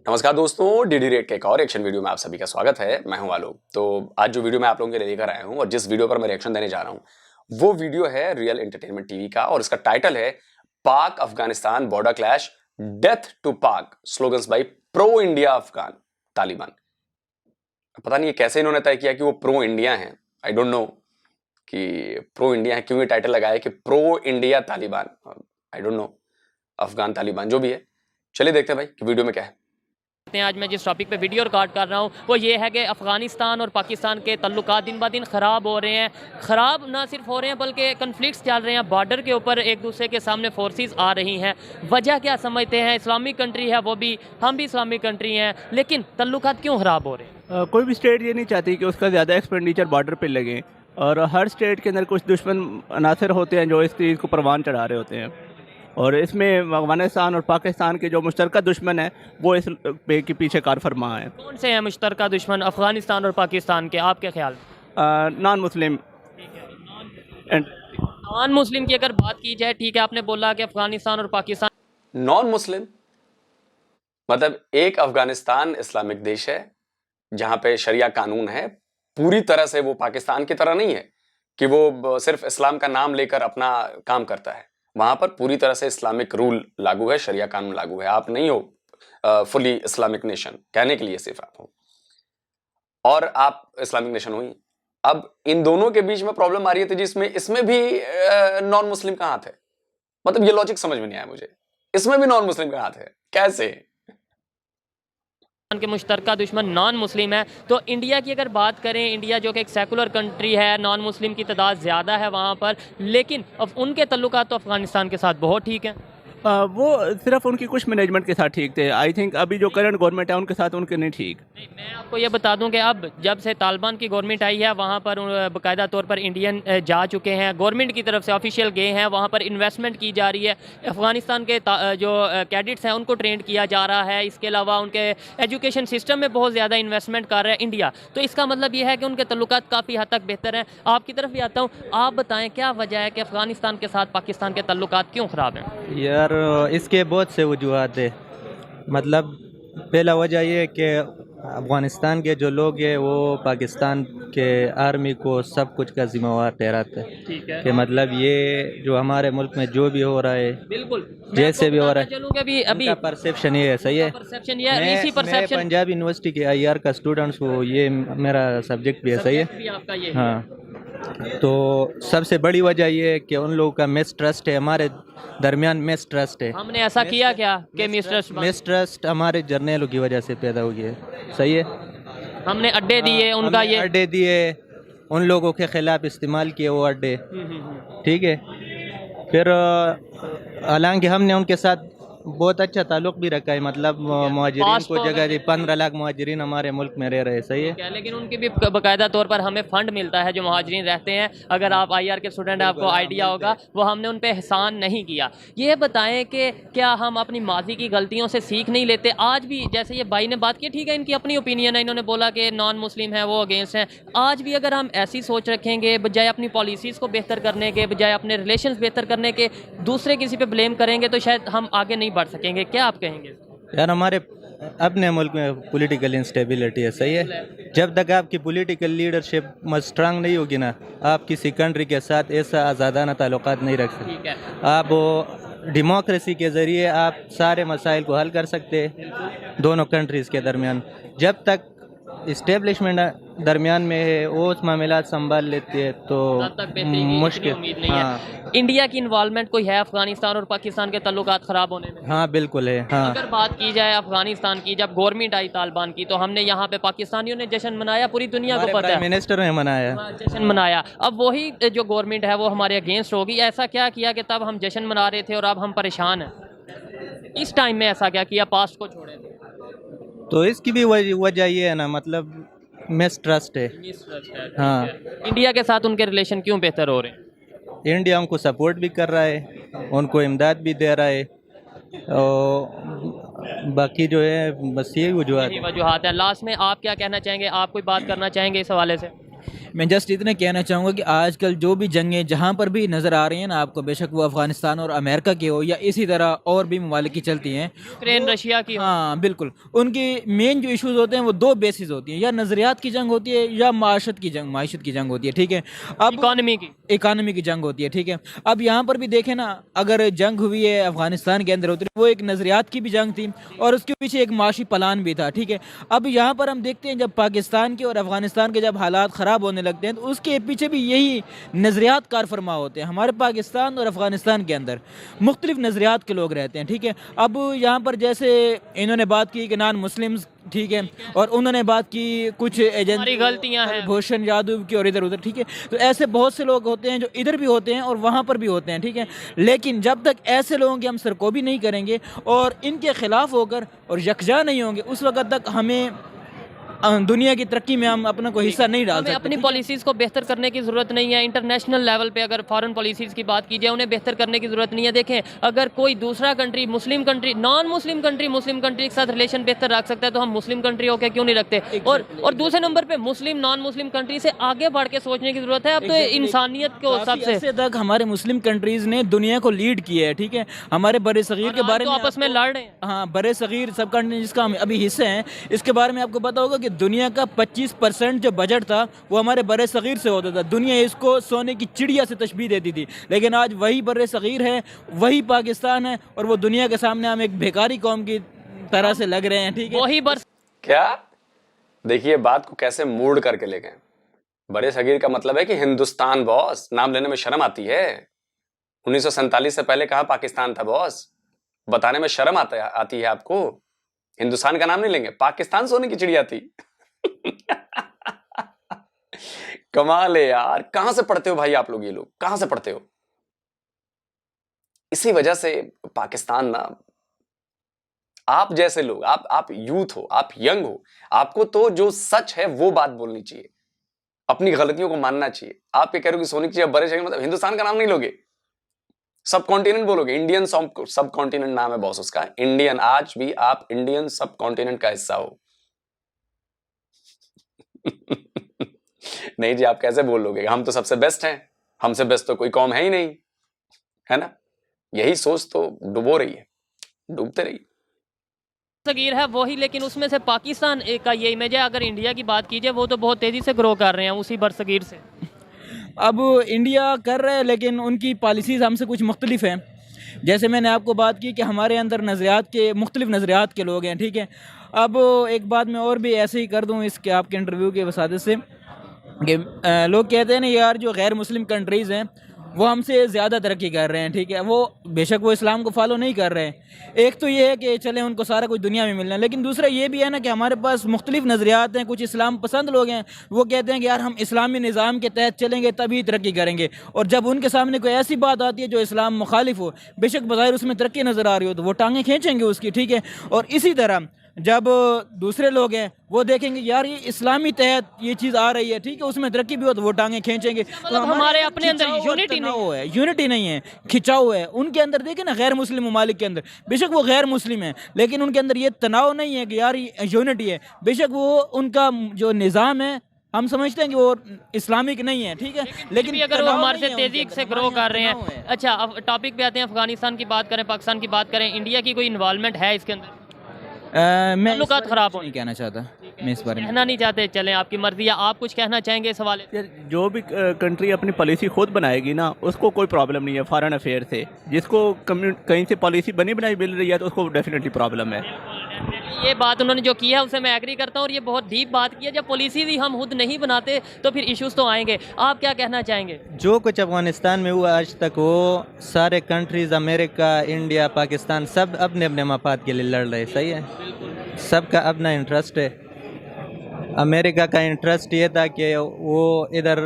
नमस्कार दोस्तों, DD rate के एक और एक्शन वीडियो में आप सभी का स्वागत है। मैं हूं आलोक। तो आज जो वीडियो मैं आप लोगों के लिए लेकर आया हूं और जिस वीडियो पर मैं रिएक्शन देने जा रहा हूं वो वीडियो है रियल एंटरटेनमेंट टीवी का और इसका टाइटल है Pak Afghanistan border clash, death to Pak, slogans by pro India Afghan Taliban. पता नहीं कैसे इन्होंने तय किया कि वो प्रो इंडिया हैं। आई डोंट नो कि प्रो इंडिया है, क्यों ये टाइटल लगाया कि pro India Taliban. I don't know, Afghan Taliban जो भी है। चलिए देखते हैं भाई कि वीडियो में क्या है। आज मैं जिस टॉपिक पे वीडियो रिकॉर्ड कर रहा हूँ वो ये है कि अफ़गानिस्तान और पाकिस्तान के तल्लुकात दिन ब दिन ख़राब हो रहे हैं। ख़राब ना सिर्फ हो रहे हैं बल्कि कन्फ्लिक्ट्स चल रहे हैं, बॉर्डर के ऊपर एक दूसरे के सामने फोर्सेस आ रही हैं। वजह क्या समझते हैं? इस्लामिक कंट्री है वो भी, हम भी इस्लामिक कंट्री हैं, लेकिन तल्लुकात क्यों ख़राब हो रहे हैं? कोई भी स्टेट ये नहीं चाहती कि उसका ज़्यादा एक्सपेंडिचर बॉर्डर पे लगे, और हर स्टेट के अंदर कुछ दुश्मन अनासर होते हैं जो इस चीज़ को परवान चढ़ा रहे होते हैं। और इसमें अफगानिस्तान और पाकिस्तान के जो मुश्तरका दुश्मन है वो इस पे के पीछे कार फरमा है। कौन से हैं मुश्तरका दुश्मन अफ़गानिस्तान और पाकिस्तान के, आपके ख्याल? Non Muslim and non Muslim की अगर बात की जाए, ठीक है, आपने बोला कि अफ़गानिस्तान और पाकिस्तान नॉन मुस्लिम मतलब एक अफगानिस्तान इस्लामिक देश है जहां पे शरिया कानून है। पूरी तरह से वो पाकिस्तान की तरह नहीं है कि वो सिर्फ इस्लाम का नाम लेकर अपना काम करता है। वहां पर पूरी तरह से इस्लामिक रूल लागू है, शरिया कानून लागू है। आप नहीं हो फुली इस्लामिक नेशन, कहने के लिए सिर्फ आप हो, और आप इस्लामिक नेशन हुई। अब इन दोनों के बीच में प्रॉब्लम आ रही है, जिसमें इसमें भी नॉन मुस्लिम का हाथ है। मतलब ये लॉजिक समझ में नहीं आया मुझे, इसमें भी नॉन मुस्लिम का हाथ है कैसे? के मुश्तरका दुश्मन नॉन मुस्लिम है। तो इंडिया की अगर बात करें, इंडिया जो कि एक सेकुलर कंट्री है, नॉन मुस्लिम की तादाद ज़्यादा है वहाँ पर, लेकिन अब उनके तल्लुकात तो अफ़गानिस्तान के साथ बहुत ठीक हैं। वो सिर्फ उनकी कुछ मैनेजमेंट के साथ ठीक थे। आई थिंक अभी जो करंट गवर्नमेंट है उनके साथ उनके नहीं ठीक। नहीं, मैं आपको ये बता दूं कि अब जब से तालिबान की गवर्नमेंट आई है वहाँ पर बाकायदा तौर पर इंडियन जा चुके हैं, गवर्नमेंट की तरफ से ऑफिशियल गए हैं, वहाँ पर इन्वेस्टमेंट की जा रही है। अफ़गानिस्तान के जो कैडेट्स हैं उनको ट्रेंड किया जा रहा है। इसके अलावा उनके एजुकेशन सिस्टम में बहुत ज़्यादा इन्वेस्टमेंट कर रहा है इंडिया। तो इसका मतलब ये है कि उनके तल्लुकात काफ़ी हद तक बेहतर हैं। आपकी तरफ भी आता हूँ, आप बताएँ क्या वजह है कि अफ़गानिस्तान के साथ पाकिस्तान के तल्लुकात क्यों ख़राब हैं? यार इसके बहुत से वजूहत है। मतलब पहला वजह ये है कि अफ़गानिस्तान के जो लोग हैं वो पाकिस्तान के आर्मी को सब कुछ का जिम्मेवार ठहराते हैं। ठीक है कि मतलब ये जो हमारे मुल्क में जो भी हो रहा है, बिल्कुल जैसे भी हो रहा है, चलूँ कि अभी परसेप्शन ये है। सही है। परसेप्शन ये मैं इसी परसेप्शन पंजाब यूनिवर्सिटी के IR का स्टूडेंट्स हूँ, ये मेरा सब्जेक्ट भी है। सही है। भी आपका ये हाँ, तो सबसे बड़ी वजह ये है कि उन लोगों का मिसट्रस्ट है, हमारे दरमियान मिसट्रस्ट है। हमने ऐसा किया क्या कि मिसट्रस्ट हमारे जर्नलों की वजह से पैदा हो गया है। सही है। हमने अड्डे दिए, उनका हमने ये अड्डे दिए, उन लोगों के खिलाफ इस्तेमाल किए वो अड्डे। ठीक है। फिर हालांकि हमने उनके साथ बहुत अच्छा ताल्लुक भी रखा है। मतलब मुहाजिरीन को जगह दी, 15 लाख मुहाजिरीन हमारे मुल्क में रह रहे। सही है। लेकिन उनकी भी बाकायदा तौर पर हमें फ़ंड मिलता है जो मुहाजिरीन रहते हैं। अगर आप IR के स्टूडेंट हैं, आपको आइडिया होगा, वो हमने उन पर एहसान नहीं किया। ये बताएं कि क्या हम अपनी माजी की गलतियों से सीख नहीं लेते? आज भी जैसे ये भाई ने बात की, ठीक है, इनकी अपनी ओपिनियन है, इन्होंने बोला कि नॉन मुस्लिम है वो अगेंस्ट हैं। आज भी अगर हम ऐसी सोच रखेंगे, बजाय अपनी पॉलिसीज़ को बेहतर करने के, बजाय अपने रिलेशन बेहतर करने के, दूसरे किसी पे ब्लेम करेंगे तो शायद हम आगे नहीं बढ़ सकेंगे। क्या आप कहेंगे? यार हमारे अपने मुल्क में पॉलिटिकल इंस्टेबिलिटी है। सही है। जब तक आपकी पॉलिटिकल लीडरशिप स्ट्रांग नहीं होगी ना, आप किसी कंट्री के साथ ऐसा आज़ादाना ताल्लुकात नहीं रख सकते। ठीक है। आप डेमोक्रेसी के ज़रिए आप सारे मसाइल को हल कर सकते हैं दोनों कंट्रीज़ के दरमियान। जब तक इस्टेब्लिशमेंट दरमियान में है, वो उस मामलात संभाल लेती है तो मुश्किल उम्मीद नहीं है। इंडिया की इन्वॉल्वमेंट कोई है अफगानिस्तान और पाकिस्तान के तल्लुकात ख़राब होने में? हाँ बिल्कुल है। हाँ, अगर बात की जाए अफगानिस्तान की, जब गवर्नमेंट आई तालिबान की, तो हमने यहाँ पे पाकिस्तानियों ने जश्न मनाया, पूरी दुनिया को पता है, मिनिस्टर ने मनाया, जश्न मनाया। अब वही जो गवर्नमेंट है वो हमारे अगेंस्ट होगी। ऐसा क्या किया कि तब हम जश्न मना रहे थे और अब हम परेशान हैं? इस टाइम में ऐसा क्या किया, पास्ट को छोड़े? तो इसकी भी वजह ये है ना, मतलब मिसट्रस्ट है। हाँ, इंडिया के साथ उनके रिलेशन क्यों बेहतर हो रहे हैं? इंडिया उनको सपोर्ट भी कर रहा है, उनको इमदाद भी दे रहा है, और बाकी जो है बस यही वजूहत है। लास्ट में आप क्या कहना चाहेंगे? आप कोई बात करना चाहेंगे इस हवाले से? मैं जस्ट इतना कहना चाहूँगा कि आजकल जो भी जंगें जहाँ पर भी नज़र आ रही हैं ना आपको, बेशक वो अफ़गानिस्तान और अमेरिका की हो या इसी तरह और भी ममालिक की चलती हैं, यूक्रेन रशिया की हो। हाँ बिल्कुल, उनकी मेन जो इश्यूज़ होते हैं वो दो बेसिस होती हैं, या नज़रियात की जंग होती है या माशत की जंग होती है, ठीक है। अब इकानमी की जंग होती है, ठीक है। अब यहाँ पर भी देखें ना, अगर जंग हुई है अफ़गानिस्तान के अंदर होती है, वो एक नज़रियात की भी जंग थी और उसके पीछे एक माशी प्लान भी था, ठीक है। अब यहाँ पर हम देखते हैं जब पाकिस्तान के और अफ़गानिस्तान के जब हालात ख़राब होने लगते हैं तो उसके पीछे भी यही नज़रियात कार फरमा होते हैं। हमारे पाकिस्तान और अफ़गानिस्तान के अंदर मुख्तलिफ नज़रियात के लोग रहते हैं, ठीक है। अब यहाँ पर जैसे इन्होंने बात की कि नॉन मुस्लिम्स, ठीक है, और उन्होंने बात की कुछ एजेंट गलतियां हैं, भूषण यादव की और इधर उधर, ठीक है। तो ऐसे बहुत से लोग होते हैं जो इधर भी होते हैं और वहाँ पर भी होते हैं, ठीक है। लेकिन जब तक ऐसे लोगों की हम सरकोबी नहीं करेंगे और इनके ख़िलाफ़ होकर और यकजा नहीं होंगे, उस वक्त तक हमें दुनिया की तरक्की में हम अपना कोई हिस्सा नहीं डाल हमें सकते। अपनी पॉलिसीज़ को बेहतर करने की ज़रूरत नहीं है। इंटरनेशनल लेवल पे अगर फॉरेन पॉलिसीज़ की बात की जाए, उन्हें बेहतर करने की ज़रूरत नहीं है। देखें, अगर कोई दूसरा country, Muslim country, non Muslim country Muslim country के साथ रिलेशन बेहतर रख सकता है तो हम मुस्लिम कंट्री होकर क्यों नहीं रखते। और दूसरे नंबर पर मुस्लिम नॉन मुस्लिम कंट्री से आगे बढ़ के सोचने की ज़रूरत है। अब तो इंसानियत को सबसे तक हमारे मुस्लिम कंट्रीज़ ने दुनिया को लीड किया है, ठीक है। हमारे बड़े सगीर के बारे में आपस में लड़ रहे हैं। हाँ, बड़े सगीर सब कंट्री जिसका हम अभी हिस्से हैं, इसके बारे में आपको पता होगा कि दुनिया का 25% जो बजट था वो हमारे बड़े सगीर से होता था। दुनिया इसको सोने की चिड़िया से तशबीह देती थी, लेकिन आज वही बड़े सगीर है, वही पाकिस्तान है और वो दुनिया के सामने हम एक भिखारी कौम की तरह से लग रहे हैं, ठीक है। वही बस क्या देखिए बात को कैसे मूड करके ले गए। बड़े सगीर का मतलब है कि हिंदुस्तान बॉस, नाम लेने में शर्म आती है। 1947 से पहले कहा पाकिस्तान था बॉस, बताने में शर्म आती है आपको। हिंदुस्तान का नाम नहीं लेंगे, पाकिस्तान सोने की चिड़िया थी। कमाल है यार, कहां से पढ़ते हो भाई आप लोग, ये लोग कहां से पढ़ते हो। इसी वजह से पाकिस्तान ना, आप जैसे लोग, आप यूथ हो, आप यंग हो, आपको तो जो सच है वो बात बोलनी चाहिए, अपनी गलतियों को मानना चाहिए। आप ये कह रहे हो कि सोने की चिड़िया बड़े शहर, मतलब हिंदुस्तान का नाम नहीं लोगे, सब कॉन्टिनेंट बोलोगे। इंडियन सब कॉन्टिनेंट नाम है बॉस उसका, इंडियन। आज भी आप इंडियन सब कॉन्टिनेंट का हिस्सा हो। नहीं जी, आप कैसे बोल लोगे, हम तो सबसे बेस्ट हैं, हमसे बेस्ट तो कोई कौम है ही नहीं, है ना। यही सोच तो डुबो रही है, डूबते रही। सगीर है वही, लेकिन उसमें से पाकिस्तान का ये इमेज है। अगर इंडिया की बात कीजिए, वो तो बहुत तेज़ी से ग्रो कर रहे हैं उसी बरसगीर से। अब इंडिया कर रहे हैं लेकिन उनकी पॉलिसीज़ हमसे कुछ मुख्तलिफ हैं। जैसे मैंने आपको बात की कि हमारे अंदर नज़रियात के मुख्तलिफ नज़रियात के लोग हैं, ठीक है। अब एक बात मैं और भी ऐसे ही कर दूं इसके आपके इंटरव्यू के वसादत से कि लोग कहते हैं ना यार, जो गैर मुस्लिम कंट्रीज़ हैं वो हमसे ज़्यादा तरक्की कर रहे हैं, ठीक है। वो बेशक वो इस्लाम को फॉलो नहीं कर रहे हैं। एक तो ये है कि चले उनको सारा कुछ दुनिया में मिलना है, लेकिन दूसरा ये भी है ना कि हमारे पास मुख्तलिफ नज़रियात हैं। कुछ इस्लाम पसंद लोग हैं, वो कहते हैं कि यार हम इस्लामी निज़ाम के तहत चलेंगे तभी तरक्की करेंगे। और जब उनके सामने कोई ऐसी बात आती है जो इस्लाम मुखालिफ हो, बेशक बज़ाहिर उसमें तरक्की नज़र आ रही हो, तो वो टांगें खींचेंगे उसकी, ठीक है। और इसी तरह जब दूसरे लोग हैं वो देखेंगे यार ये इस्लामी तहत ये चीज़ आ रही है, ठीक है, उसमें तरक्की भी हो, तो वो टांगें खींचेंगे। तो हमारे अपने अंदर यूनिटी नहीं है, खिंचाव है। उनके अंदर देखें ना, गैर मुस्लिम ममालिक के अंदर बेशक वो गैर मुस्लिम है, लेकिन उनके अंदर ये तनाव नहीं है कि यार यूनिटी है। बेशक वो उनका जो निज़ाम है हम समझते हैं कि वो इस्लामिक नहीं है, ठीक है, लेकिन अगर वो हमारे से तेज़ी से ग्रो कर रहे हैं। अच्छा, अब टॉपिक पे आते हैं। अफगानिस्तान की बात करें, पाकिस्तान की बात करें, इंडिया की कोई इन्वॉल्वमेंट है इसके अंदर? मैं ताल्लुकात खराब हो नहीं कहना चाहता, मैं इस बारे में कहना नहीं चाहते, चलें आपकी मर्जी। या आप कुछ कहना चाहेंगे इस हवाले से? यार जो भी कंट्री अपनी पॉलिसी खुद बनाएगी ना, उसको कोई प्रॉब्लम नहीं है फॉरेन अफेयर से। जिसको कहीं से पॉलिसी बनी बनाई मिल रही है तो उसको डेफिनेटली प्रॉब्लम है। ये बात उन्होंने जो की है उससे मैं एग्री करता हूँ, और ये बहुत डीप बात की है। जब पॉलिसी भी हम खुद नहीं बनाते तो फिर इश्यूज तो आएंगे। आप क्या कहना चाहेंगे? जो कुछ अफ़गानिस्तान में हुआ आज तक, वो सारे कंट्रीज़, अमेरिका, इंडिया, पाकिस्तान, सब अपने अपने मफाद के लिए लड़ रहे, सही है। सबका अपना इंटरेस्ट है। अमेरिका का इंटरेस्ट ये था कि वो इधर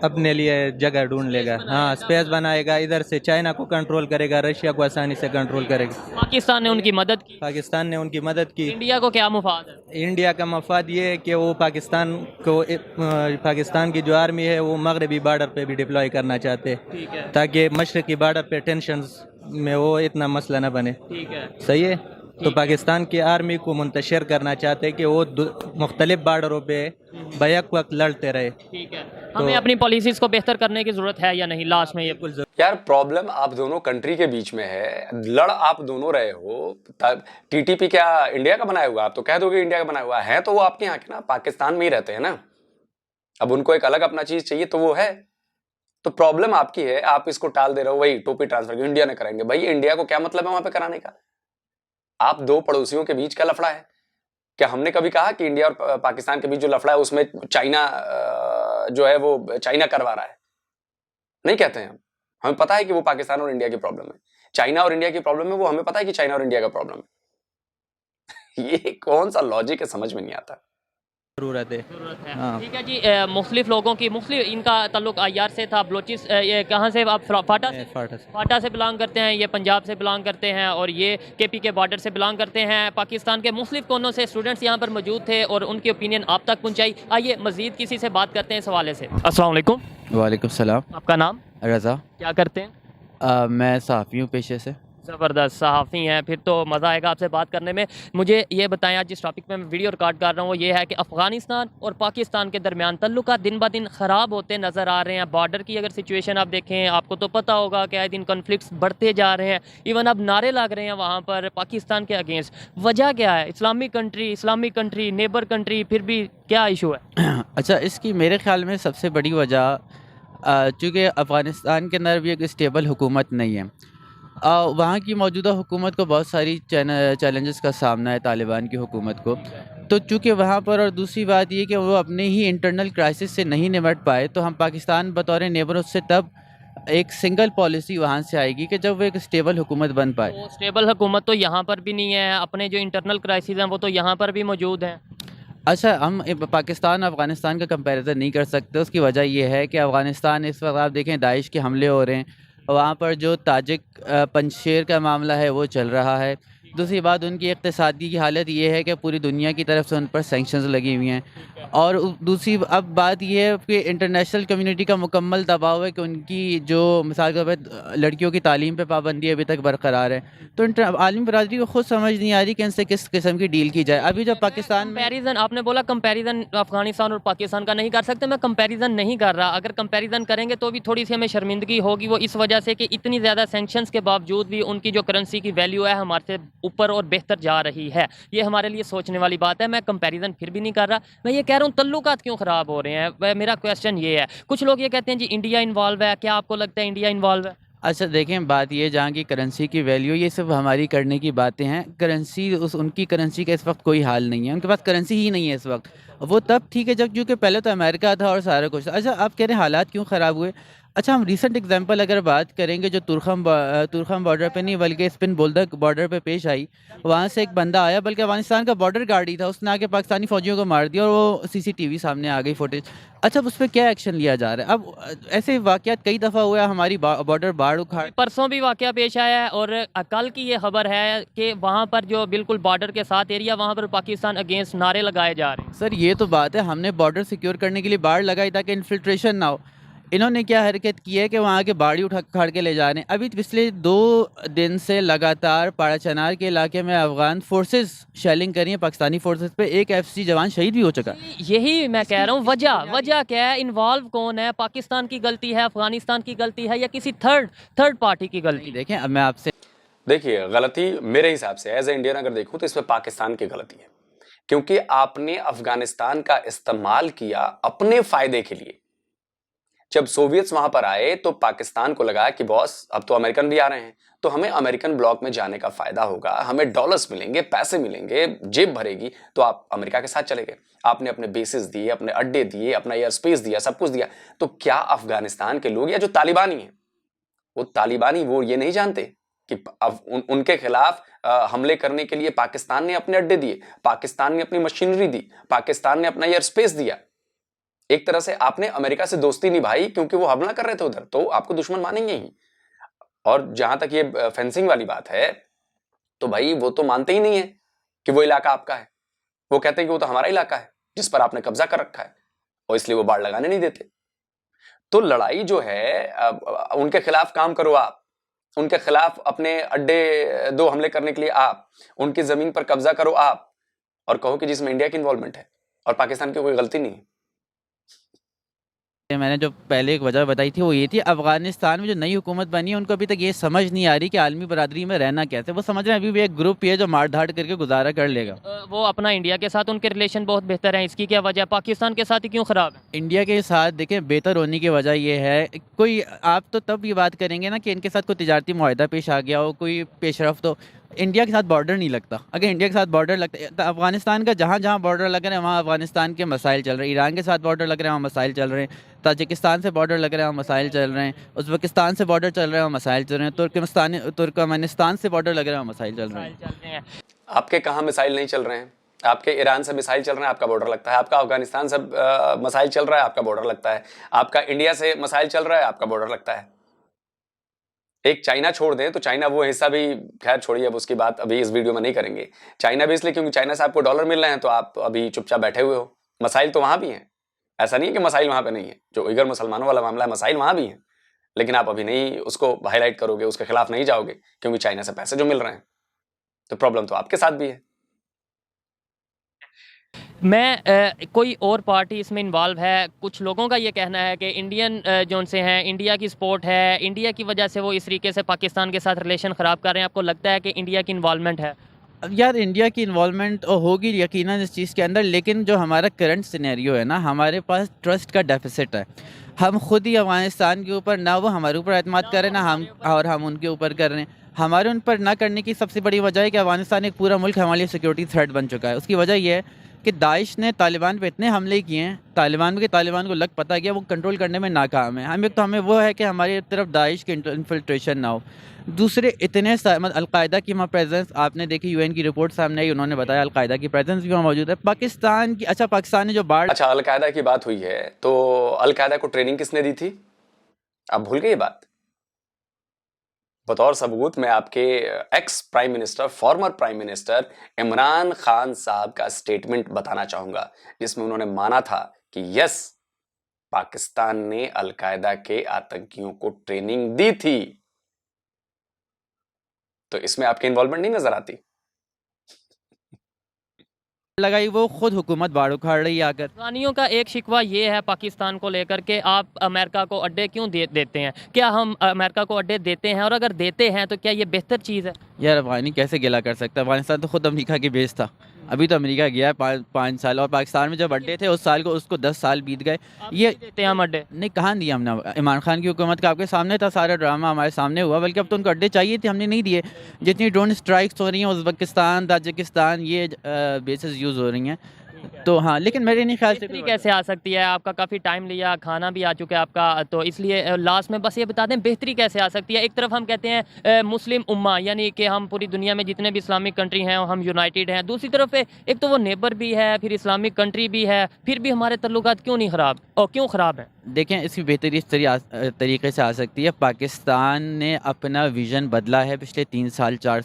अपने लिए जगह ढूंढ लेगा, हाँ, स्पेस बनाएगा, इधर से चाइना को कंट्रोल करेगा, रशिया को आसानी से कंट्रोल करेगा। पाकिस्तान ने उनकी मदद की, पाकिस्तान ने उनकी मदद की। इंडिया को क्या मुफाद है? इंडिया का मफाद ये है कि वो पाकिस्तान की जो आर्मी है वो मगरबी बॉर्डर पे भी डिप्लॉय करना चाहते हैं, ताकि मशरक़ी बॉर्डर पे टेंशन्स में वो इतना मसला न बने, ठीक है, सही है। तो पाकिस्तान की आर्मी को मुंतशिर करना चाहते हैं कि वो मुख्तलिफ बॉर्डरों पे बैक वक्त लड़ते रहे। ठीक है। हमें अपनी पॉलिसीज़ को बेहतर करने की ज़रूरत है या नहीं, लास्ट में ये यार प्रॉब्लम आप दोनों कंट्री के बीच में है, लड़ आप दोनों रहे हो। टीटीपी क्या इंडिया का बनाया हुआ? आप तो कह दोगे इंडिया का बनाया हुआ है, तो वो आपके यहाँ के ना पाकिस्तान में ही रहते हैं ना। अब उनको एक अलग अपना चीज चाहिए तो वो है। तो प्रॉब्लम आपकी है, आप इसको टाल दे रहे हो, वही टोपी ट्रांसफर इंडिया ने करेंगे। भाई इंडिया को क्या मतलब है वहां पे कराने का? आप दो पड़ोसियों के बीच क्या लफड़ा है? क्या हमने कभी कहा कि इंडिया और पाकिस्तान के बीच जो लफड़ा है उसमें चाइना जो है वो चाइना करवा रहा है? नहीं कहते हैं हम। हमें पता है कि वो पाकिस्तान और इंडिया की प्रॉब्लम है। चाइना और इंडिया की प्रॉब्लम है वो, हमें पता है कि चाइना और इंडिया का प्रॉब्लम है। ये कौन सा लॉजिक है, समझ में नहीं आता। ज़रूरत है। ज़रूरत है। हाँ। ठीक है जी, मुख्तलिफ लोगों की मुख्तलिफ इनका ताल्लुक आईआर से था, बलोचिस ये कहाँ से आप फाटा से? फाटा से बिलोंग करते हैं, ये पंजाब से बिलोंग करते हैं और ये केपी के बॉर्डर से बिलोंग करते हैं। पाकिस्तान के मुख्तलिफ कोनों से स्टूडेंट्स यहाँ पर मौजूद थे और उनकी ओपिनियन आप तक पहुँचाई। आइए मज़ीद किसी से बात करते हैं इस हवाले से। अस्सलाम वालेकुम। वालेकुम सलाम। आपका नाम? रज़ा। क्या करते हैं? मैं सहाफ़ी हूँ पेशे से। ज़बरदस्त, सहाफ़ी हैं, फिर तो मज़ा आएगा आपसे बात करने में। मुझे ये बताएं, आज जिस टॉपिक पे मैं वीडियो रिकॉर्ड कर रहा हूँ वो ये है कि अफ़गानिस्तान और पाकिस्तान के दरमियान तल्लुकात दिन ब दिन ख़राब होते नज़र आ रहे हैं। बॉर्डर की अगर सिचुएशन आप देखें, आपको तो पता होगा कि आए दिन कॉन्फ्लिक्ट्स बढ़ते जा रहे हैं। इवन अब नारे लग रहे हैं वहाँ पर पाकिस्तान के अगेंस्ट। वजह क्या है? इस्लामिक कंट्री, नेबर कंट्री, फिर भी क्या इशू है? अच्छा, इसकी मेरे ख़्याल में सबसे बड़ी वजह चूँकि अफ़गानिस्तान के अंदर भी एक स्टेबल हुकूमत नहीं है। वहाँ की मौजूदा हुकूमत को बहुत सारी चैलेंजेस का सामना है, तालिबान की हुकूमत को। तो चूँकि वहाँ पर, और दूसरी बात ये कि वो अपने ही इंटरनल क्राइसिस से नहीं निपट पाए, तो हम पाकिस्तान बतौर नेबर उससे तब एक सिंगल पॉलिसी वहाँ से आएगी कि जब वो एक स्टेबल हुकूमत बन पाए। तो स्टेबल हुकूमत तो यहाँ पर भी नहीं है, अपने जो इंटरनल क्राइसिस हैं वो तो यहाँ पर भी मौजूद हैं। अच्छा, हम पाकिस्तान अफ़गानिस्तान का कंपैरिजन नहीं कर सकते। उसकी वजह ये है कि अफ़गानिस्तान इस वक्त आप देखें दाइश के हमले हो रहे हैं, वहाँ पर जो ताजिक पंजशेर का मामला है वो चल रहा है। दूसरी बात, उनकी इक़्तिसादी की हालत ये है कि पूरी दुनिया की तरफ से उन पर सैंक्शंस लगी हुई हैं। और दूसरी अब बात ये है कि इंटरनेशनल कम्युनिटी का मुकम्मल दबाव है कि उनकी जो मिसाल के तौर पर लड़कियों की तालीम पे पाबंदी अभी तक बरकरार है। तो आलमी बरादरी को खुद समझ नहीं आ रही कि इनसे किस किस्म की डील की जाए। अभी जब पाकिस्तान में कंपैरिजन, आपने बोला कंपैरिजन अफगानिस्तान और पाकिस्तान का नहीं कर सकते, मैं कंपैरिजन नहीं कर रहा। अगर कंपैरिजन करेंगे तो भी थोड़ी सी हमें शर्मिंदगी होगी, वो इस वजह से कि इतनी ज़्यादा सैंक्शंस के बावजूद भी उनकी जो करेंसी की वैल्यू है हमारे से ऊपर और बेहतर जा रही है। ये हमारे लिए सोचने वाली बात है। मैं कंपैरिजन फिर भी नहीं कर रहा, मैं ये कह रहा हूँ तल्लुकात क्यों ख़राब हो रहे हैं। मेरा क्वेश्चन ये है, कुछ लोग ये कहते हैं जी इंडिया इन्वॉल्व है, क्या आपको लगता है इंडिया इन्वॉल्व है? अच्छा देखें, बात ये जहाँ की करेंसी की वैल्यू, ये सिर्फ हमारी करने की बातें हैं। करेंसी उनकी करेंसी का इस वक्त कोई हाल नहीं है, उनके पास करेंसी ही नहीं है इस वक्त। वो तब ठीक है जब, क्योंकि पहले तो अमेरिका था और सारा कुछ था। अच्छा, आप कह रहे हैं हालात क्यों ख़राब हुए। अच्छा, हम रीसेंट एग्जांपल अगर बात करेंगे जो तुरखम बॉर्डर पे नहीं बल्कि स्पिन बोल्दक बॉर्डर पे पेश आई, वहाँ से एक बंदा आया, बल्कि अफगानिस्तान का बॉर्डर गार्ड ही था, उसने आके पाकिस्तानी फ़ौजियों को मार दिया और वो सीसीटीवी सामने आ गई फुटेज। अच्छा, उस पर क्या एक्शन लिया जा रहा है? अब ऐसे वाक़यात कई दफ़ा हुआ है, हमारी बॉर्डर बाढ़ उखाड़। परसों भी वाक़या पेश आया है और कल की ये खबर है कि वहाँ पर जो बिल्कुल बॉर्डर के साथ एरिया, वहाँ पर पाकिस्तान अगेंस्ट नारे लगाए जा रहे हैं। सर ये तो बात है, हमने बॉर्डर सिक्योर करने के लिए बाढ़ लगाई ताकि इन्फिल्ट्रेशन ना हो। इन्होंने क्या हरकत की है कि वहाँ के बाड़ी उखाड़ के ले जा रहे हैं। अभी पिछले 2 दिन से लगातार पाड़ा चनार के इलाके में अफगान फोर्सेस शेलिंग कर रही हैं पाकिस्तानी फोर्सेस पे। एक एफसी जवान शहीद भी हो चुका है। यही मैं कह रहा हूँ, वजह क्या है? इन्वॉल्व कौन है? पाकिस्तान की गलती है, अफगानिस्तान की गलती है, या किसी थर्ड पार्टी की गलती? देखें, अब मैं आपसे देखिए, गलती मेरे हिसाब से एज ए इंडियन अगर देखूं तो इसमें पाकिस्तान की गलती है, क्योंकि आपने अफगानिस्तान का इस्तेमाल किया अपने फायदे के लिए। जब सोवियत्स वहां पर आए तो पाकिस्तान को लगा कि बॉस अब तो अमेरिकन भी आ रहे हैं, तो हमें अमेरिकन ब्लॉक में जाने का फायदा होगा, हमें डॉलर्स मिलेंगे, पैसे मिलेंगे, जेब भरेगी, तो आप अमेरिका के साथ चले गए। आपने अपने बेसिस दिए, अपने अड्डे दिए, अपना एयर स्पेस दिया, सब कुछ दिया। तो क्या अफगानिस्तान के लोग या जो तालिबानी हैं, वो तालिबानी वो ये नहीं जानते कि उनके खिलाफ हमले करने के लिए पाकिस्तान ने अपने अड्डे दिए, पाकिस्तान ने अपनी मशीनरी दी, पाकिस्तान ने अपना एयर स्पेस दिया। एक तरह से आपने अमेरिका से दोस्ती निभाई क्योंकि वो हमला कर रहे थे उधर, तो आपको दुश्मन मानेंगे ही। और जहां तक ये फेंसिंग वाली बात है, तो भाई वो तो मानते ही नहीं है कि वो इलाका आपका है। वो कहते हैं कि वो तो हमारा इलाका है जिस पर आपने कब्जा कर रखा है, और इसलिए वो बाढ़ लगाने नहीं देते। तो लड़ाई जो है, उनके खिलाफ काम करो आप, उनके खिलाफ अपने अड्डे 2 हमले करने के लिए आप, उनकी जमीन पर कब्जा करो आप, और कहो कि जिसमें इंडिया की इन्वॉल्वमेंट है और पाकिस्तान की कोई गलती नहीं है। मैंने जो पहले एक वजह बताई थी वो ये थी, अफ़गानिस्तान में जो नई हुकूमत बनी है उनको अभी तक ये समझ नहीं आ रही कि आलमी बरादरी में रहना कैसे। वो समझ रहे हैं अभी भी एक ग्रुप ही है जो मार धाड़ करके गुजारा कर लेगा। वो अपना इंडिया के साथ उनके रिलेशन बहुत बेहतर हैं, इसकी क्या वजह है? पाकिस्तान के साथ ही क्यों ख़राब है? इंडिया के साथ देखें बेहतर होने की वजह ये है, कोई आप तो तब ये बात करेंगे ना कि इनके साथ कोई तिजारती मुआहदा पेश आ गया हो, कोई पेशरफ, तो इंडिया के साथ बॉर्डर नहीं लगता। अगर इंडिया के साथ बॉर्डर लगता है तो अफगानिस्तान का जहाँ जहाँ बॉर्डर लग रहे हैं वहाँ अफगानिस्तान के मसाइल चल रहे हैं, ईरान के साथ बॉर्डर लग रहे हैं वहाँ मसाइल चल रहे हैं, ताजिकिस्तान से बॉर्डर लग रहे हैं वहाँ मसाइल चल रहे हैं, उज़्बेकिस्तान से बॉर्डर चल रहे हैं वहाँ मसाइल चल रहे हैं, तुर्कमेनिस्तान से बॉर्डर लग रहे हैं वहाँ मसाइल चल रहे हैं। आपके कहाँ मिसाइल नहीं चल रहे हैं? आपके ईरान से मिसाइल चल रहे हैं, आपका बॉर्डर लगता है। आपका अफगानिस्तान से मिसाइल चल रहा है, आपका बॉर्डर लगता है। आपका इंडिया से मिसाइल चल रहा है, आपका बॉर्डर लगता है। एक चाइना छोड़ दें तो चाइना वो हिस्सा भी, खैर छोड़िए, अब उसकी बात अभी इस वीडियो में नहीं करेंगे। चाइना भी इसलिए क्योंकि चाइना से आपको डॉलर मिल रहे हैं तो आप अभी चुपचाप बैठे हुए हो। मसाइल तो वहां भी हैं, ऐसा नहीं है कि मसाइल वहां पे नहीं है। जो उइगर मुसलमानों वाला मामला है, मसाइल वहां भी हैं, लेकिन आप अभी नहीं उसको हाईलाइट करोगे, उसके खिलाफ नहीं जाओगे, क्योंकि चाइना से पैसे जो मिल रहे हैं। तो प्रॉब्लम तो आपके साथ भी है। कोई और पार्टी इसमें इन्वॉल्व है? कुछ लोगों का ये कहना है कि इंडियन जो से हैं, इंडिया की सपोर्ट है, इंडिया की वजह से वो इस तरीके से पाकिस्तान के साथ रिलेशन ख़राब कर रहे हैं। आपको लगता है कि इंडिया की इन्वॉल्वमेंट है? अब यार इंडिया की इन्वॉल्वमेंट होगी यकीनन इस चीज़ के अंदर, लेकिन जो हमारा करंट सिनेरियो है ना, हमारे पास ट्रस्ट का डेफिसिट है। हम खुद ही अफगानिस्तान के ऊपर, ना वो हमारे ऊपर एतमाद कर रहे हैं, ना हम और हम उनके ऊपर कर रहे हैं। हमारे उन पर ना करने की सबसे बड़ी वजह है कि अफगानिस्तान एक पूरा मुल्क हमारे लिए सिक्योरिटी थ्रेट बन चुका है। उसकी वजह यह है कि दाइश ने तालिबान पे इतने हमले किए हैं, तालिबान को लग पता गया वो कंट्रोल करने में नाकाम है। हमें वो है कि हमारी तरफ दाइश की इन्फिल्ट्रेशन ना हो। दूसरे इतने अलकायदा की वहाँ प्रेजेंस आपने देखी, यूएन की रिपोर्ट सामने आई, उन्होंने बताया अलकायदा की प्रेजेंस भी वहाँ मौजूद है। पाकिस्तान की, अच्छा पाकिस्तान ने जो बाढ़, अच्छा अलकायदा की बात हुई है तो अलकायदा को ट्रेनिंग किसने दी थी? आप भूल गए ये बात? बतौर सबूत मैं आपके ex prime minister, former prime minister Imran Khan साहब का स्टेटमेंट बताना चाहूंगा, जिसमें उन्होंने माना था कि यस, पाकिस्तान ने अलकायदा के आतंकियों को ट्रेनिंग दी थी। तो इसमें आपकी इन्वॉल्वमेंट नहीं नजर आती? लगाई वो खुद हुकूमत बाढ़ उखाड़ रही है आकर। अफगानियों का एक शिकवा ये है पाकिस्तान को लेकर के, आप अमेरिका को अड्डे क्यों देते हैं? क्या हम अमेरिका को अड्डे देते हैं? और अगर देते हैं तो क्या ये बेहतर चीज़ है? यार अफगानी कैसे गिला कर सकता है? अफगानिस्तान तो खुद अमेरिका की बेस था, अभी तो अमेरिका गया है 5 साल, और पाकिस्तान में जब अड्डे थे उस साल को उसको 10 साल बीत गए। ये देते हैं हम अड्डे? नहीं, कहाँ दिया हमने? इमरान खान की हुकूमत का आपके सामने था, सारा ड्रामा हमारे सामने हुआ, बल्कि अब तो उनको अड्डे चाहिए थे, हमने नहीं दिए। जितनी ड्रोन स्ट्राइक्स हो रही हैं उज़्बेकिस्तान, ताजिकिस्तान, ये बेसिस यूज़ हो रही हैं, तो हाँ, लेकिन मेरे नहीं ख्याल से बेहतरी कैसे आ सकती है? आपका काफ़ी टाइम लिया, खाना भी आ चुका है आपका, तो इसलिए लास्ट में बस ये बता दें बेहतरी कैसे आ सकती है? एक तरफ हम कहते हैं मुस्लिम उम्मा, यानी कि हम पूरी दुनिया में जितने भी इस्लामिक कंट्री हैं हम यूनाइटेड हैं। दूसरी तरफ एक तो वो नेबर भी है, फिर इस्लामिक कंट्री भी है, फिर भी हमारे तल्लुकात क्यों नहीं ख़राब, और क्यों ख़राब हैं? देखें, इसकी बेहतरी इस तरीके से आ सकती है। पाकिस्तान ने अपना विज़न बदला है पिछले 3 साल 4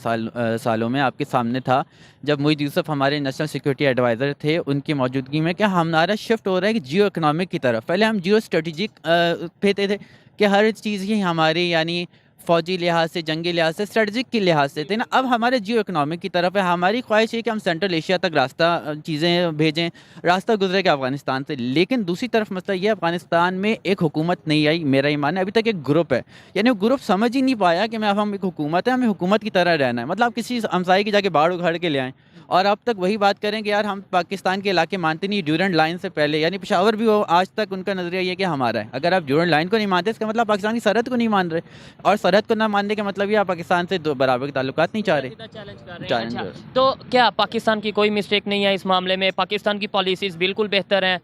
सालों में। आपके सामने था जब मोहित यूसुफ हमारे नेशनल सिक्योरिटी एडवाइज़र थे, उनकी मौजूदगी में क्या हमारा शिफ्ट हो रहा है कि जियो इकोनॉमिक की तरफ। पहले हम जियो स्ट्रेटजिक पे थे कि हर चीज़ ही हमारी, यानी फ़ौजी लिहाज से, जंगी लिहाज से, स्ट्रेटजिक के लिहाज से थे ना। अब हमारे जियो इकोनॉमिक की तरफ है। हमारी ख्वाहिश है कि हम सेंट्रल एशिया तक चीज़ें भेजें, रास्ता गुजरेगा अफ़गानिस्तान से। लेकिन दूसरी तरफ मसला ये, अफ़गानिस्तान में एक हुकूमत नहीं आई, मेरा ईमान है, अभी तक एक ग्रुप है। यानी वो ग्रुप समझ ही नहीं पाया कि हम एक हुकूमत है, हमें हुकूमत की तरह रहना है। मतलब किसी हमसाई की जाके बाढ़ उखाड़ के ले आएँ और अब तक वही बात करें कि यार हम पाकिस्तान के इलाके मानते नहीं। ड्यूरेंट लाइन से पहले, यानी पेशावर भी हो, आज तक उनका नज़रिया ये कि हमारा है। अगर आप ड्यूरेंट लाइन को नहीं मानते, इसका मतलब पाकिस्तान की सरहद को नहीं मान रहे, और सरहद को ना मानने का मतलब ये आप पाकिस्तान से बराबर के ताल्लुकात नहीं चाह रहे। अच्छा, तो क्या पाकिस्तान की कोई मिस्टेक नहीं है इस मामले में? पाकिस्तान की पॉलिसीज़ बिल्कुल बेहतर हैं।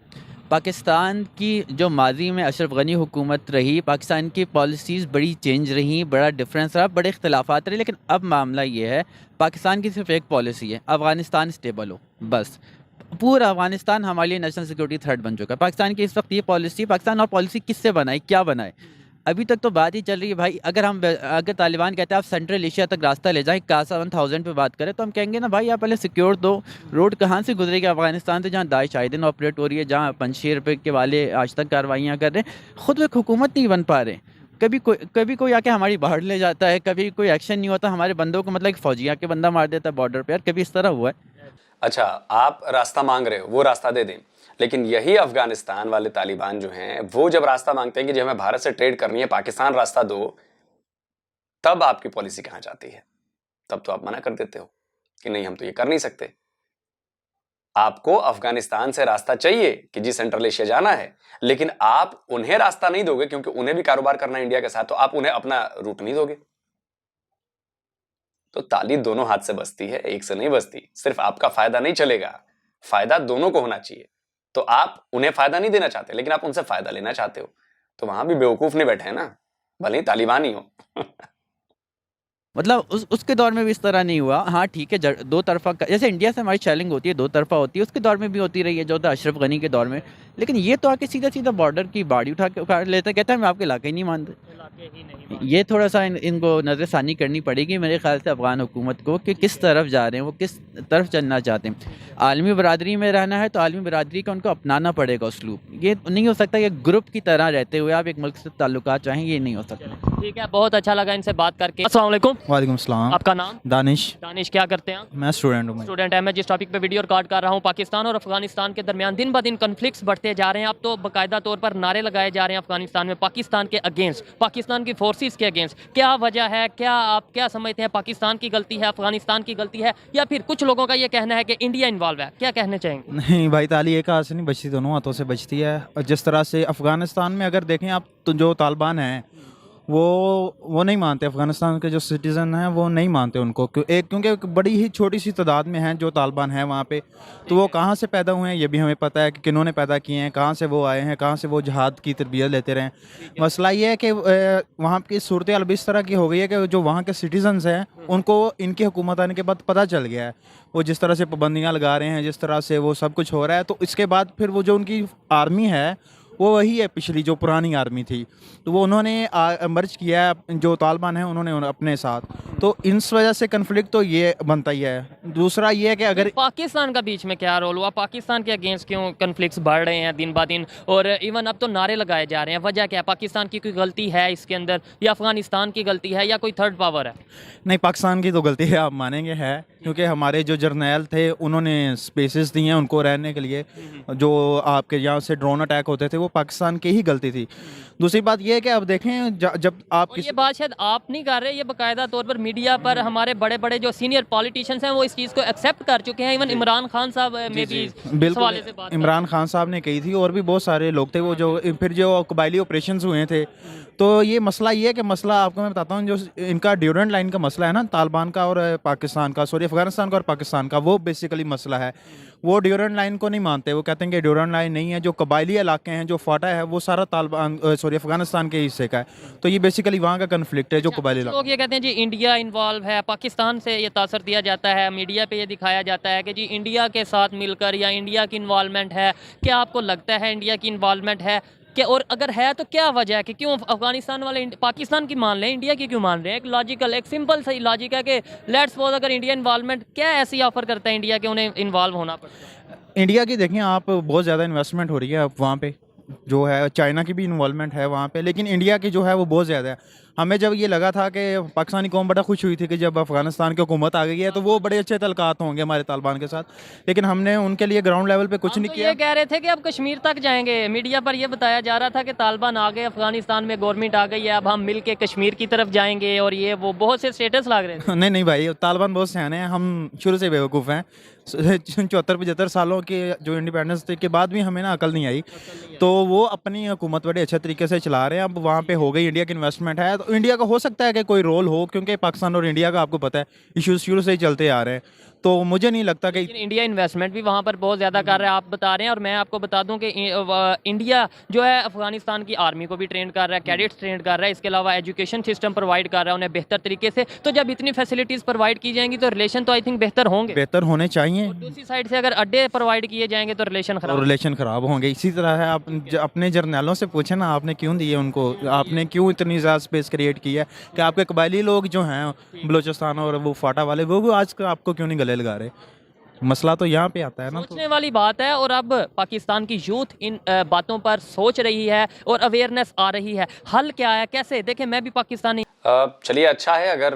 पाकिस्तान की जो माजी में अशरफ गनी हुकूमत रही, पाकिस्तान की पॉलिसीज़ बड़ी चेंज रही, बड़ा डिफरेंस रहा, बड़े इख्तलाफात रहे। लेकिन अब मामला ये है, पाकिस्तान की सिर्फ एक पॉलिसी है, अफ़गानिस्तान स्टेबल हो, बस। पूरा अफ़गानिस्तान हमारे लिए नेशनल सिक्योरिटी थ्रेट बन चुका है। पाकिस्तान की इस वक्त ये पॉलिसी, पाकिस्तान और पॉलिसी किससे बनाए, क्या बनाए? अभी तक तो बात ही चल रही है भाई। अगर तालिबान कहते हैं आप सेंट्रल एशिया तक रास्ता ले जाएं, कासा 1000 पे बात करें, तो हम कहेंगे ना भाई आप पहले सिक्योर दो। रोड कहाँ से गुजरेगी अफगानिस्तान से, जहाँ दाइश आए दिन ऑपरेट हो रही है, जहाँ पंजशीर पे के वाले आज तक कार्रवाइयाँ कर रहे हैं, खुद वो एक हुकूमत नहीं बन पा रहे। कभी कोई आके हमारी बाहर ले जाता है, कभी कोई एक्शन नहीं होता, हमारे बंदों को मतलब एक फ़ौजी आके बंदा मार देता है बॉर्डर पर। यार कभी इस तरह हुआ है? अच्छा, आप रास्ता मांग रहे हो, वो रास्ता दे दें, लेकिन यही अफगानिस्तान वाले तालिबान जो हैं वो जब रास्ता मांगते हैं कि जो हमें भारत से ट्रेड करनी है, पाकिस्तान रास्ता दो, तब आपकी पॉलिसी कहां जाती है? तब तो आप मना कर देते हो कि नहीं, हम तो ये कर नहीं सकते। आपको अफगानिस्तान से रास्ता चाहिए कि जी सेंट्रल एशिया जाना है, लेकिन आप उन्हें रास्ता नहीं दोगे क्योंकि उन्हें भी कारोबार करना है इंडिया के साथ, तो आप उन्हें अपना रूट नहीं दोगे। तो ताली दोनों हाथ से बजती है, एक से नहीं बजती। सिर्फ आपका फायदा नहीं चलेगा, फायदा दोनों को होना चाहिए। तो आप उन्हें फायदा नहीं देना चाहते, लेकिन आप उनसे फायदा लेना चाहते हो, तो वहां भी बेवकूफ नहीं बैठे हैं ना, भले ही तालिबान ही हो। मतलब उसके दौर में भी इस तरह नहीं हुआ। हाँ ठीक है, दो तरफा जैसे इंडिया से हमारी शेलिंग होती है, दो तरफा होती है, उसके दौर में भी होती रही है, जो था अशरफ गनी के दौर में। लेकिन ये तो आके सीधा सीधा बॉर्डर की बाड़ी उठा लेते, कहता है मैं आपके इलाके ही नहीं मानते। ये थोड़ा सा इनको नज़रसानी करनी पड़ेगी मेरे ख्याल से अफ़गान हुकूमत को, कि किस तरफ जा रहे हैं, वो किस तरफ चलना चाहते हैं। आलमी बरादरी में रहना है तो आलमी बरादरी का उनको अपनाना पड़ेगा उसलूब। ये नहीं हो सकता कि ग्रुप की तरह रहते हुए आप एक मुल्क से ताल्लुकात चाहें, ये नहीं हो सकता। ठीक है, बहुत अच्छा लगा इनसे बात करके। अस्सलाम वालेकुम। वालेकुम सलाम। आपका नाम? दानिश। दानिश, क्या करते हैं आप? मैं स्टूडेंट हूँ। स्टूडेंट है। मैं जिस टॉपिक पे वीडियो रिकॉर्ड कर रहा हूँ, पाकिस्तान और अफगानिस्तान के दरमियान दिन ब दिन कन्फ्लिक्ट्स बढ़ते जा रहे हैं। अब तो बाकायदा तौर पर नारे लगाए जा रहे हैं अफगानिस्तान में पाकिस्तान के अगेंस्ट, पाकिस्तान की फोर्सेस के अगेंस्ट। क्या वजह है? क्या आप क्या समझते हैं, पाकिस्तान की गलती है, अफगानिस्तान की गलती है, या फिर कुछ लोगों का ये कहना है कि इंडिया इन्वॉल्व है? क्या कहने चाहेंगे? नहीं भाई, ताली एक हाथ से नहीं बचती, दोनों हाथों से बचती है। और जिस तरह से अफ़गानिस्तान में अगर देखें आप, तो जो तालिबान हैं वो नहीं मानते, अफ़गानिस्तान के जो सिटीज़न हैं वो नहीं मानते उनको, क्योंकि बड़ी ही छोटी सी तादाद में हैं जो तालिबान हैं वहाँ पे। तो वो कहाँ से पैदा हुए हैं ये भी हमें पता है कि किन्होंने पैदा किए हैं, कहाँ से वो आए हैं, कहाँ से वो जहाद की तरबियत लेते रहे। मसला ये है कि वहाँ की सूरत हाल इस तरह की हो गई है कि जो वहाँ के सिटीजन्स हैं उनको इनकी हुकूमत आने के बाद पता चल गया है, वो जिस तरह से पाबंदियाँ लगा रहे हैं, जिस तरह से वो सब कुछ हो रहा है। तो इसके बाद फिर वो जो उनकी आर्मी है वो वही है पिछली जो पुरानी आर्मी थी, तो वो उन्होंने मर्ज किया है जो तालिबान है उन्होंने अपने साथ। तो इस वजह से कन्फ्लिक्ट तो ये बनता ही है। दूसरा ये है कि अगर पाकिस्तान का बीच में क्या रोल हुआ? पाकिस्तान के अगेंस्ट क्यों कन्फ्लिक्ट्स बढ़ रहे हैं दिन ब दिन, और इवन अब तो नारे लगाए जा रहे हैं? वजह क्या है? पाकिस्तान की कोई गलती है इसके अंदर, या अफगानिस्तान की गलती है, या कोई थर्ड पावर है? नहीं, पाकिस्तान की तो गलती है, आप मानेंगे है, क्योंकि हमारे जो जर्नैल थे उन्होंने स्पेसेस दिए हैं उनको रहने के लिए। जो आपके यहाँ से ड्रोन अटैक होते थे वो पाकिस्तान की ही गलती थी। दूसरी बात ये है कि अब देखें जब आप ये बात शायद आप नहीं कर रहे, ये बाकायदा तौर पर मीडिया पर हमारे बड़े बड़े जो सीनियर पॉलिटिशियंस हैं वो इस चीज़ को एक्सेप्ट कर चुके हैं। इवन इमरान खान साहब में भी इस हवाले से बात इमरान खान साहब ने कही थी, और भी बहुत सारे लोग थे वो जो फिर जो कबायली ऑपरेशंस हुए थे। तो ये मसला ये है कि मसला आपको मैं बताता हूँ, जो इनका ड्यूरेंट लाइन का मसला है ना, तालिबान का और पाकिस्तान का, सॉरी अफगानिस्तान का और पाकिस्तान का, वो बेसिकली मसला है। वो ड्यूरेंट लाइन को नहीं मानते, वो कहते हैं कि ड्यूरेंट लाइन नहीं है, जो कबायली इलाके हैं, जो फाटा है, वो सारा तालिबान सॉरी अफगानिस्तान के हिस्से का है। तो ये बेसिकली वहाँ का कन्फ्लिक्ट है जो कबायली लोग ये कहते हैं जी इंडिया इन्वॉल्व है, पाकिस्तान से ये तासर दिया जाता है, मीडिया पे ये दिखाया जाता है कि जी इंडिया के साथ मिलकर या इंडिया की इन्वॉल्वमेंट है। क्या आपको लगता है इंडिया की इन्वॉल्वमेंट है कि, और अगर है तो क्या वजह है कि क्यों अफगानिस्तान वाले पाकिस्तान की मान लें, इंडिया की क्यों मान रहे हैं? एक लॉजिकल, एक सिंपल सही लॉजिक है कि लेट्स सपोज अगर इंडिया इन्वॉल्वमेंट क्या ऐसी ऑफर करता है इंडिया के उन्हें इन्वॉल्व होना पड़ता है? इंडिया की देखें आप, बहुत ज़्यादा इन्वेस्टमेंट हो रही है अब वहाँ पे, जो है चाइना की भी इन्वॉल्वमेंट है वहाँ पे, लेकिन इंडिया की जो है वो बहुत ज़्यादा है। हमें जब ये लगा था कि पाकिस्तानी कौम बड़ा खुश हुई थी कि जब अफगानिस्तान की हुकूमत आ गई है तो वो बड़े अच्छे तल्कात होंगे हमारे तालिबान के साथ, लेकिन हमने उनके लिए ग्राउंड लेवल पे कुछ नहीं तो किया। ये कह रहे थे कि अब कश्मीर तक जाएंगे, मीडिया पर ये बताया जा रहा था कि तालिबान आ गए, अफगानिस्तान में गवर्नमेंट आ गई है, अब हम मिल के कश्मीर की तरफ जाएंगे, और ये वो बहुत से स्टेटस लग रहे थे। नहीं भाई, तालिबान बहुत सियाने हैं, हम शुरू से बेवकूफ़ हैं। 74-75 सालों के जो इंडिपेंडेंस के बाद भी हमें ना अकल नहीं आई, तो वो अपनी हुकूमत बड़े अच्छे तरीके से चला रहे हैं। अब वहाँ पे हो गई, इंडिया की इन्वेस्टमेंट है, तो इंडिया का हो सकता है कि कोई रोल हो, क्योंकि पाकिस्तान और इंडिया का आपको पता है इश्यूज शुरू से ही चलते आ रहे हैं। तो मुझे नहीं लगता कि इंडिया इन्वेस्टमेंट भी वहाँ पर बहुत ज़्यादा कर रहा है, आप बता रहे हैं। और मैं आपको बता दूं कि इंडिया जो है अफगानिस्तान की आर्मी को भी ट्रेन कर रहा है, कैडेट्स ट्रेन कर रहा है, इसके अलावा एजुकेशन सिस्टम प्रोवाइड कर रहा है उन्हें बेहतर तरीके से। तो जब इतनी फैसिलिटीज़ प्रोवाइड की जाएंगी तो रिलेशन तो आई थिंक बेहतर होंगे, बेहतर होने चाहिए। दूसरी साइड से अगर अड्डे प्रोवाइड किए जाएंगे तो रिलेशन खराब होंगे। इसी तरह है, आप अपने जर्नैलों से पूछे ना, आपने क्यों दिए उनको, आपने क्यों इतनी ज़्यादा स्पेस क्रिएट की है कि आपके कबायली लोग जो हैं बलूचिस्तान और वो फाटा वाले, वो आज आपको क्यों नहीं गले लगा रहे? मसला तो यहाँ पे आता है ना। सोचने वाली बात है। और अब पाकिस्तान की यूथ इन बातों पर सोच रही है और अवेयरनेस आ रही है। हल क्या है, कैसे? देखें, मैं भी पाकिस्तानी। चलिए, अच्छा है अगर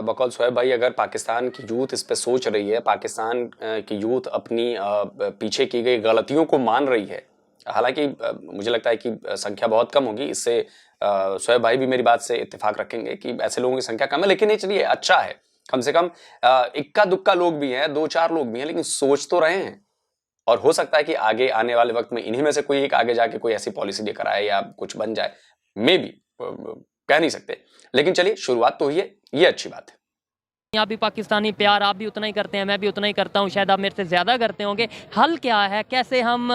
बकौल सुहैब भाई अगर पाकिस्तान की यूथ इस पे सोच रही है, पाकिस्तान की यूथ अपनी पीछे की गई गलतियों को मान रही है। हालांकि मुझे लगता है कि संख्या बहुत कम होगी, इससे सुहैब भाई भी मेरी बात से इत्तेफाक रखेंगे कि ऐसे लोगों की संख्या कम है। लेकिन ये चलिए अच्छा है, कम से कम इक्का दुक्का लोग भी हैं, 2-4 लोग भी हैं, लेकिन सोच तो रहे हैं। और हो सकता है कि आगे आने वाले वक्त में इन्हीं में से कोई एक आगे जाके कोई ऐसी पॉलिसी लेकर आए या कुछ बन जाए, मे बी, कह नहीं सकते। लेकिन चलिए, शुरुआत तो हुई है, ये अच्छी बात है। आप भी पाकिस्तानी, प्यार आप भी उतना ही करते हैं, मैं भी उतना ही करता हूं, शायद आप मेरे से ज़्यादा करते होंगे। हल क्या है, कैसे हम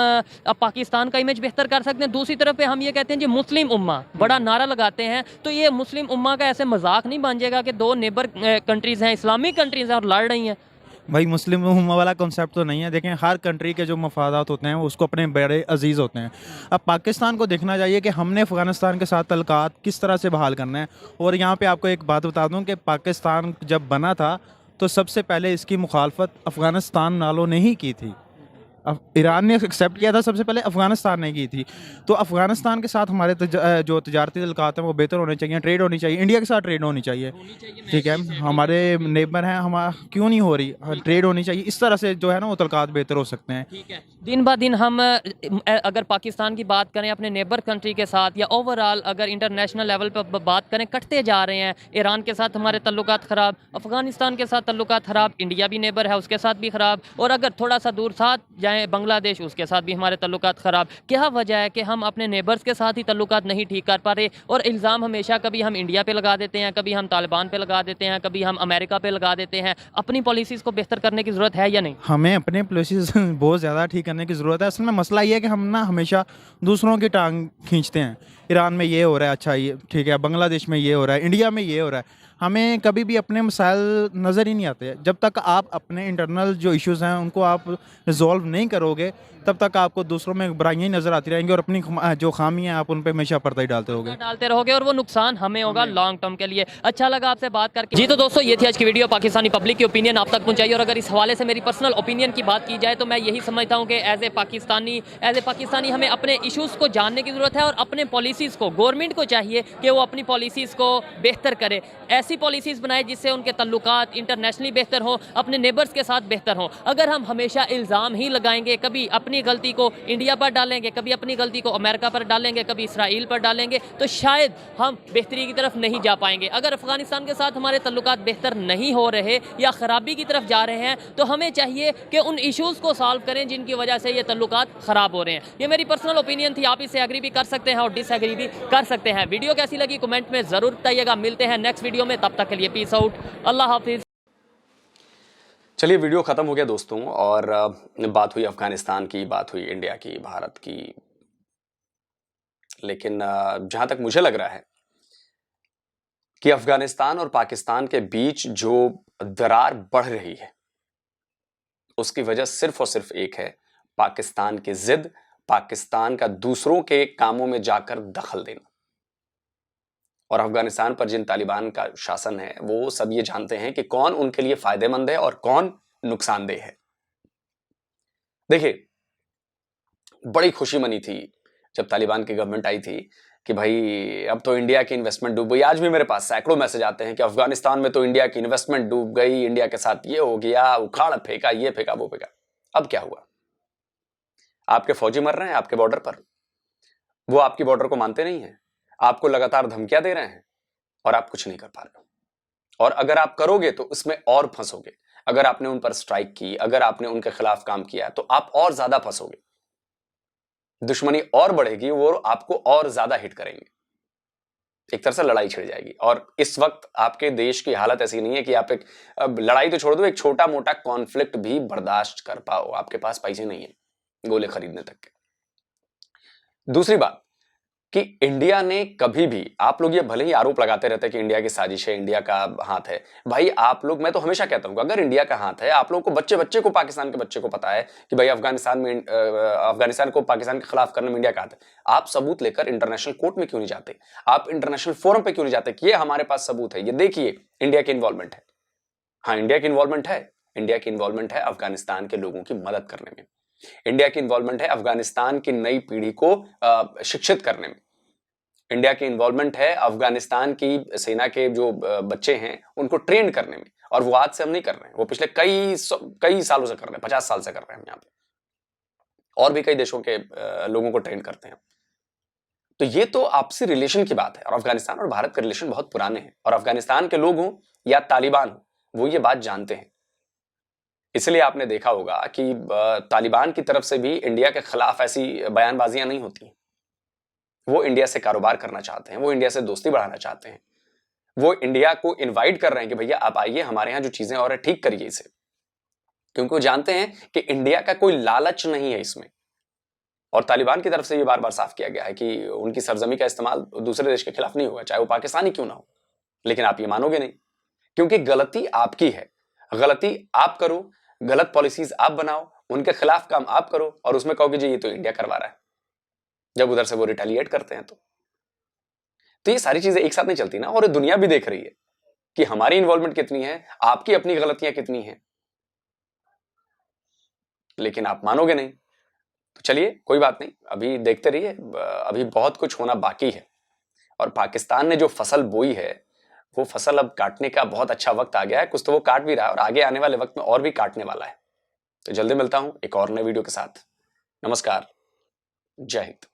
पाकिस्तान का इमेज बेहतर कर सकते हैं? दूसरी तरफ पे हम ये कहते हैं जी मुस्लिम उम्मा, बड़ा नारा लगाते हैं, तो ये मुस्लिम उम्मा का ऐसे मजाक नहीं बन जाएगा कि दो नेबर कंट्रीज़ हैं, इस्लामिक कंट्रीज़ हैं और लड़ रही हैं? भाई मुस्लिम उम्मा वाला कॉन्सेप्ट तो नहीं है। देखें, हर कंट्री के जो मफादात होते हैं उसको अपने बड़े अजीज़ होते हैं। अब पाकिस्तान को देखना चाहिए कि हमने अफ़गानिस्तान के साथ तल्लुकात किस तरह से बहाल करना है। और यहाँ पे आपको एक बात बता दूँ कि पाकिस्तान जब बना था तो सबसे पहले इसकी मुखालफत अफ़गानिस्तान वालों ने ही की थी। अब ईरान ने एक्सेप्ट किया था, सबसे पहले अफ़गानिस्तान ने की थी। तो अफ़गानिस्तान के साथ हमारे जो तजारती तल्लुकात हैं वो बेहतर होने चाहिए, ट्रेड होनी चाहिए, इंडिया के साथ ट्रेड होनी चाहिए। ठीक है, हमारे नेबर हैं, हम क्यों नहीं हो रही, ट्रेड होनी चाहिए। इस तरह से जो है ना वो तल्लुकात बेहतर हो सकते हैं। ठीक है, दिन ब दिन हम अगर पाकिस्तान की बात करें अपने नेबर कंट्री के साथ, या ओवरऑल अगर इंटरनेशनल लेवल पर बात करें, कटते जा रहे हैं। ईरान के साथ हमारे तल्लुकात ख़राब, अफ़गानिस्तान के साथ तल्लुकात ख़राब, इंडिया भी नेबर है उसके साथ भी ख़राब, और अगर थोड़ा सा दूर साथ जाएँ बांग्लादेश, उसके साथ भी हमारे तल्लुकात ख़राब। क्या वजह है कि हम अपने नेबर्स के साथ ही तल्लुकात नहीं ठीक कर पा रहे? और इल्ज़ाम हमेशा कभी हम इंडिया पे लगा देते हैं, कभी हम तालिबान पे लगा देते हैं, कभी हम अमेरिका पे लगा देते हैं। अपनी पॉलिसीज़ को बेहतर करने की ज़रूरत है या नहीं? हमें अपने पॉलिसीज बहुत ज़्यादा ठीक करने की ज़रूरत है। असल में मसला ये है कि हम ना हमेशा दूसरों की टांग खींचते हैं। ईरान में ये हो रहा है, अच्छा ये ठीक है, बांग्लादेश में ये हो रहा है, इंडिया में ये हो रहा है। हमें कभी भी अपने मसाइल नज़र ही नहीं आते। जब तक आप अपने इंटरनल जो इश्यूज़ हैं उनको आप रिजॉल्व नहीं करोगे, तब तक आपको दूसरों में बुराइयाँ ही नज़र आती रहेंगी और अपनी जो खामियाँ आप उन पर हमेशा पर्दा ही डालते रहोगे और वो नुकसान हमें होगा लॉन्ग टर्म के लिए। अच्छा लगा आपसे बात करके। जी तो दोस्तों, ये थी आज की वीडियो। पाकिस्तानी पब्लिक की ओपिनियन आप तक पहुंचाई। और अगर इस हवाले से मेरी पर्सनल ओपिनियन की बात की जाए तो मैं यही समझता हूँ कि एज ए पाकिस्तानी हमें अपने इशूज़ को जानने की ज़रूरत है और अपने पॉलिसीज़ को, गवर्नमेंट को चाहिए कि वो अपनी पॉलिसीज़ को बेहतर करे, ऐसी पॉलिसीज़ बनाए जिससे उनके तल्लुकात इंटरनेशनली बेहतर हों, अपने नेबर्स के साथ बेहतर हों। अगर हम हमेशा इल्ज़ाम ही लगाएंगे, कभी अपनी गलती को इंडिया पर डालेंगे, कभी अपनी गलती को अमेरिका पर डालेंगे, कभी इसराइल पर डालेंगे, तो शायद हम बेहतरी की तरफ नहीं जा पाएंगे। अगर अफगानिस्तान के साथ हमारे तल्लुकात बेहतर नहीं हो रहे या ख़राबी की तरफ जा रहे हैं, तो हमें चाहिए कि उन इशूज़ को सॉल्व करें जिनकी वजह से ये तल्लुकात ख़राब हो रहे हैं। ये मेरी पर्सनल ओपिनियन थी। आप इससे एग्री भी कर सकते हैं और डिसएग्री भी कर सकते हैं। वीडियो कैसी लगी कमेंट में ज़रूर बताइएगा। मिलते हैं नेक्स्ट वीडियो में, तब तक के लिए पीस आउट, अल्लाह हाफिज़। चलिए, वीडियो खत्म हो गया दोस्तों, और बात हुई अफगानिस्तान की, बात हुई इंडिया की, भारत की। लेकिन जहां तक मुझे लग रहा है कि अफगानिस्तान और पाकिस्तान के बीच जो दरार बढ़ रही है उसकी वजह सिर्फ और सिर्फ एक है, पाकिस्तान की जिद, पाकिस्तान का दूसरों के कामों में जाकर दखल देना। और अफगानिस्तान पर जिन तालिबान का शासन है वो सब ये जानते हैं कि कौन उनके लिए फायदेमंद है और कौन नुकसानदेह है। देखिए, बड़ी खुशी मनी थी जब तालिबान की गवर्नमेंट आई थी कि भाई अब तो इंडिया की इन्वेस्टमेंट डूब गई। आज भी मेरे पास सैकड़ों मैसेज आते हैं कि अफगानिस्तान में तो इंडिया की इन्वेस्टमेंट डूब गई, इंडिया के साथ ये हो गया, उखाड़ फेंका, ये फेंका, वो फेंका। अब क्या हुआ? आपके फौजी मर रहे हैं आपके बॉर्डर पर, वो आपकी बॉर्डर को मानते नहीं है, आपको लगातार धमकियां दे रहे हैं और आप कुछ नहीं कर पा रहे हो। और अगर आप करोगे तो इसमें और फंसोगे। अगर आपने उन पर स्ट्राइक की, अगर आपने उनके खिलाफ काम किया तो आप और ज्यादा फंसोगे, दुश्मनी और बढ़ेगी, वो आपको और ज्यादा हिट करेंगे, एक तरह से लड़ाई छिड़ जाएगी। और इस वक्त आपके देश की हालत ऐसी नहीं है कि आप एक लड़ाई तो छोड़ दो, एक छोटा मोटा कॉन्फ्लिक्ट भी बर्दाश्त कर पाओ। आपके पास पैसे नहीं है गोले खरीदने तक के। दूसरी बात कि इंडिया ने कभी भी, आप लोग ये भले ही आरोप लगाते रहते हैं कि इंडिया की साजिश है, इंडिया का हाथ है। भाई आप लोग, मैं तो हमेशा कहता हूं अगर इंडिया का हाथ है, आप लोगों को बच्चे को, पाकिस्तान के बच्चे को पता है कि भाई अफगानिस्तान को पाकिस्तान के खिलाफ करने में इंडिया का हाथ है, आप सबूत लेकर इंटरनेशनल कोर्ट में क्यों नहीं जाते? आप इंटरनेशनल फोरम पे क्यों नहीं जाते कि ये हमारे पास सबूत है, ये देखिए इंडिया की इन्वॉल्वमेंट है। हाँ, इंडिया की इन्वॉल्वमेंट है, इंडिया की इन्वॉल्वमेंट है अफगानिस्तान के लोगों की मदद करने में, इंडिया की इन्वॉल्वमेंट है अफगानिस्तान की नई पीढ़ी को शिक्षित करने में, इंडिया की इन्वॉल्वमेंट है अफगानिस्तान की सेना के जो बच्चे हैं उनको ट्रेन करने में। और वो आज से हम नहीं कर रहे हैं, वो पिछले कई सालों से कर रहे हैं, 50 साल से कर रहे हैं हम यहाँ पे, और भी कई देशों के लोगों को ट्रेन करते हैं। तो ये तो आपसी रिलेशन की बात है, और अफगानिस्तान और भारत के रिलेशन बहुत पुराने हैं, और अफगानिस्तान के लोग हों या तालिबान हो, वो ये बात जानते हैं। इसलिए आपने देखा होगा कि तालिबान की तरफ से भी इंडिया के खिलाफ ऐसी बयानबाजियां नहीं होती। वो इंडिया से कारोबार करना चाहते हैं, वो इंडिया से दोस्ती बढ़ाना चाहते हैं, वो इंडिया को इनवाइट कर रहे हैं कि भैया आप आइए हमारे यहां जो चीजें और है ठीक करिए इसे, क्योंकि वो जानते हैं कि इंडिया का कोई लालच नहीं है इसमें। और तालिबान की तरफ से ये बार बार साफ किया गया है कि उनकी सरजमी का इस्तेमाल दूसरे देश के खिलाफ नहीं होगा, चाहे वो पाकिस्तानी क्यों ना हो। लेकिन आप ये मानोगे नहीं, क्योंकि गलती आपकी है, गलती आप करो, गलत पॉलिसीज आप बनाओ, उनके खिलाफ काम आप करो, और उसमें कहोगे जी ये तो इंडिया करवा रहा है, जब उधर से वो रिटेलिएट करते हैं। तो ये सारी चीजें एक साथ नहीं चलती ना, और दुनिया भी देख रही है कि हमारी इन्वॉल्वमेंट कितनी है, आपकी अपनी गलतियां कितनी हैं, लेकिन आप मानोगे नहीं। तो चलिए कोई बात नहीं, अभी देखते रहिए, अभी बहुत कुछ होना बाकी है, और पाकिस्तान ने जो फसल बोई है वो फसल अब काटने का बहुत अच्छा वक्त आ गया है। कुछ तो वो काट भी रहा है, और आगे आने वाले वक्त में और भी काटने वाला है। तो जल्दी मिलता हूं एक और नए वीडियो के साथ। नमस्कार, जय हिंद।